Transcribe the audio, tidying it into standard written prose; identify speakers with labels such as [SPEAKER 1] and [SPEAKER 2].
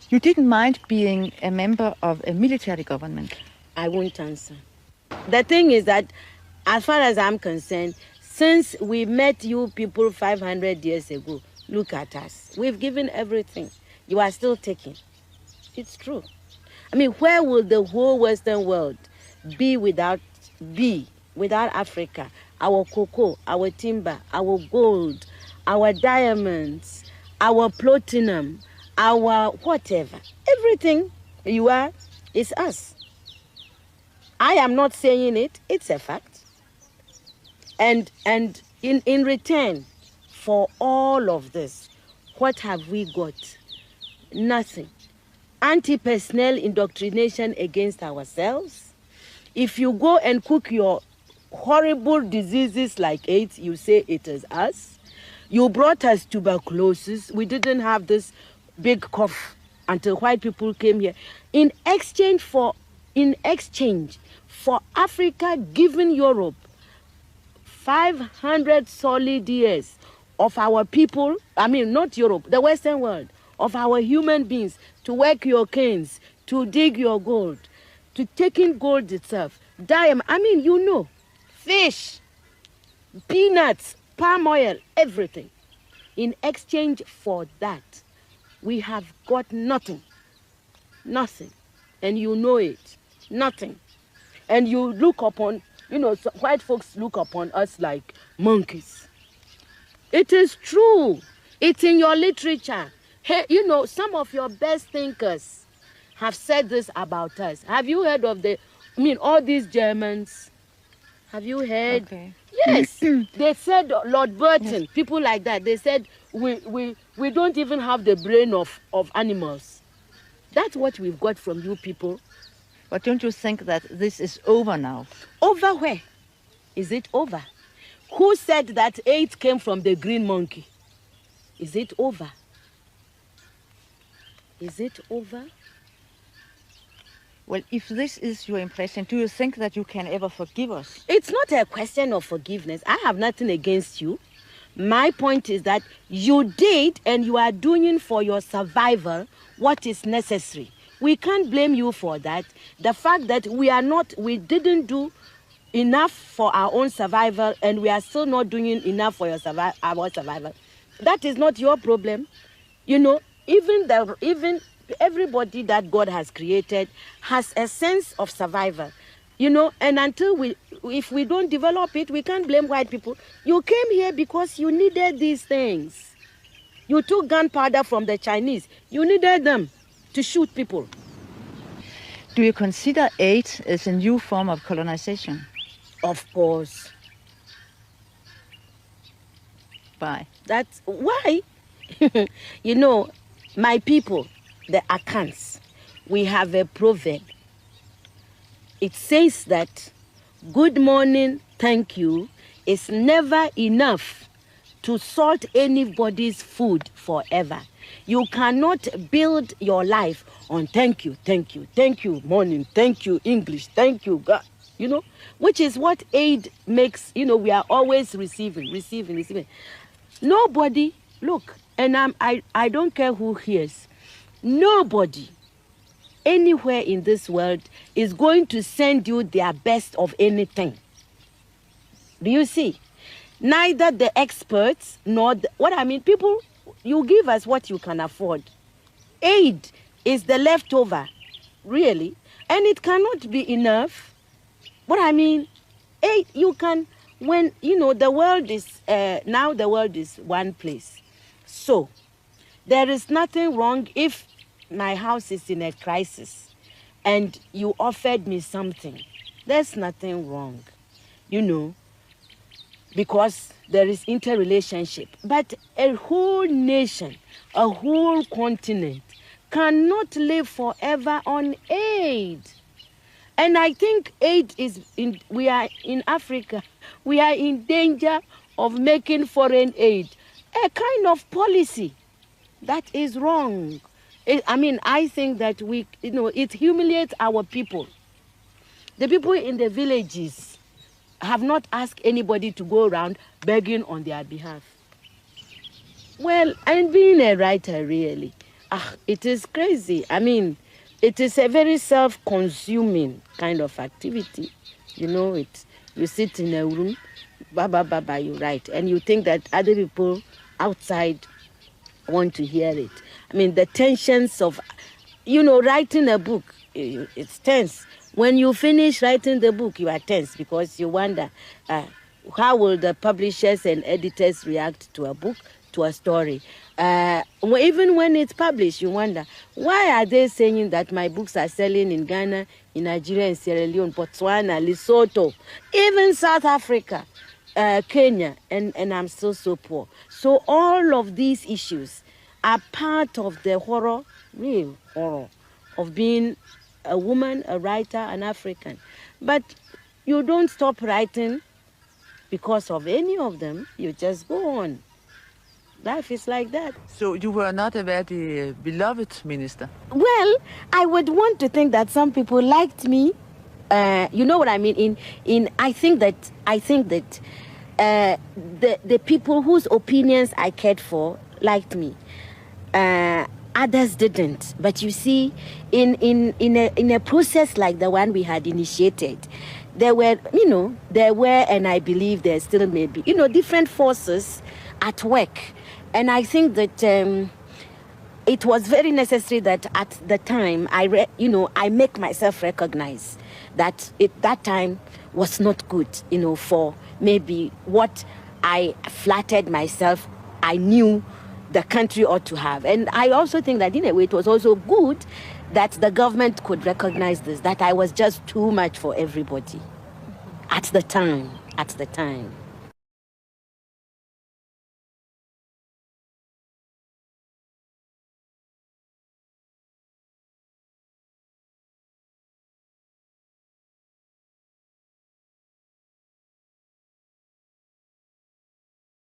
[SPEAKER 1] You didn't mind being a member of a military government.
[SPEAKER 2] I won't answer. The thing is that, as far as I'm concerned, since we met you people 500 years ago, look at us. We've given everything. You are still taking. It's true. I mean, where will the whole Western world be without Africa? Our cocoa, our timber, our gold, our diamonds, our platinum, our whatever. Everything you are is us. I am not saying it, it's a fact. And in return for all of this, what have we got? Nothing. Anti-personnel indoctrination against ourselves. If you go and cook your horrible diseases like AIDS, you say it is us. You brought us tuberculosis. We didn't have this big cough until white people came here. In exchange for Africa giving Europe 500 solid years of our people, I mean not Europe, the Western world, of our human beings to work your canes, to dig your gold, to take in gold itself, diamond, I mean, you know, fish, peanuts, palm oil, everything. In exchange for that, we have got nothing. Nothing. And you know it. Nothing. And you look upon, white folks look upon us like monkeys. It is true. It's in your literature. Hey, some of your best thinkers have said this about us. Have you heard of all these Germans? Have you heard?
[SPEAKER 1] Okay.
[SPEAKER 2] Yes. They said, Lord Burton, yes. People like that, they said, we don't even have the brain of animals. That's what we've got from you people.
[SPEAKER 1] But don't you think that this is over now?
[SPEAKER 2] Over where? Is it over? Who said that AIDS came from the green monkey? Is it over? Is it over?
[SPEAKER 1] Well, if this is your impression, do you think that you can ever forgive us?
[SPEAKER 2] It's not a question of forgiveness. I have nothing against you. My point is that you did and you are doing for your survival what is necessary. We can't blame you for that. The fact that we didn't do enough for our own survival and we are still not doing enough for our survival, that is not your problem. Even everybody that God has created has a sense of survival, and if we don't develop it, we can't blame white people. You came here because you needed these things. You took gunpowder from the Chinese. You needed them to shoot people.
[SPEAKER 1] Do you consider AIDS as a new form of colonization?
[SPEAKER 2] Of course.
[SPEAKER 1] Why?
[SPEAKER 2] That's why. My people, the Akans, we have a proverb. It says that good morning, thank you, is never enough to salt anybody's food forever. You cannot build your life on thank you, morning, thank you, English, thank you, God, which is what aid makes, we are always receiving. Nobody, look, and I don't care who hears, nobody anywhere in this world is going to send you their best of anything. Do you see? Neither the experts nor people, you give us what you can afford. Aid is the leftover, really, and it cannot be enough. Aid, you can, when, the world is, now the world is one place. So, there is nothing wrong if my house is in a crisis and you offered me something. There's nothing wrong, because there is interrelationship. But a whole nation, a whole continent cannot live forever on aid. And I think we are in Africa, we are in danger of making foreign aid a kind of policy that is wrong. I think that it humiliates our people. The people in the villages have not asked anybody to go around begging on their behalf. Well, I'm being a writer, really. It is crazy. I mean, it is a very self-consuming kind of activity. You know, you sit in a room, you write, and you think that other people outside want to hear it. I mean, the tensions of, writing a book, it's tense. When you finish writing the book, you are tense because you wonder, how will the publishers and editors react to a book, to a story? Even when it's published, you wonder, why are they saying that my books are selling in Ghana, in Nigeria, in Sierra Leone, Botswana, Lesotho, even South Africa, Kenya, and I'm still so poor? So all of these issues are part of the horror, real horror, of being a woman, a writer, an African. But you don't stop writing because of any of them. You just go on. Life is like that.
[SPEAKER 1] So you were not a very beloved minister?
[SPEAKER 2] Well, I would want to think that some people liked me. You know what I mean? I think that the people whose opinions I cared for liked me. Others didn't. But you see, in a process like the one we had initiated, there were, and I believe there still may be, different forces at work. And I think that it was very necessary that at the time I make myself recognize that that time was not good, for maybe what I flattered myself I knew the country ought to have. And I also think that in a way it was also good that the government could recognize this, that I was just too much for everybody at the time.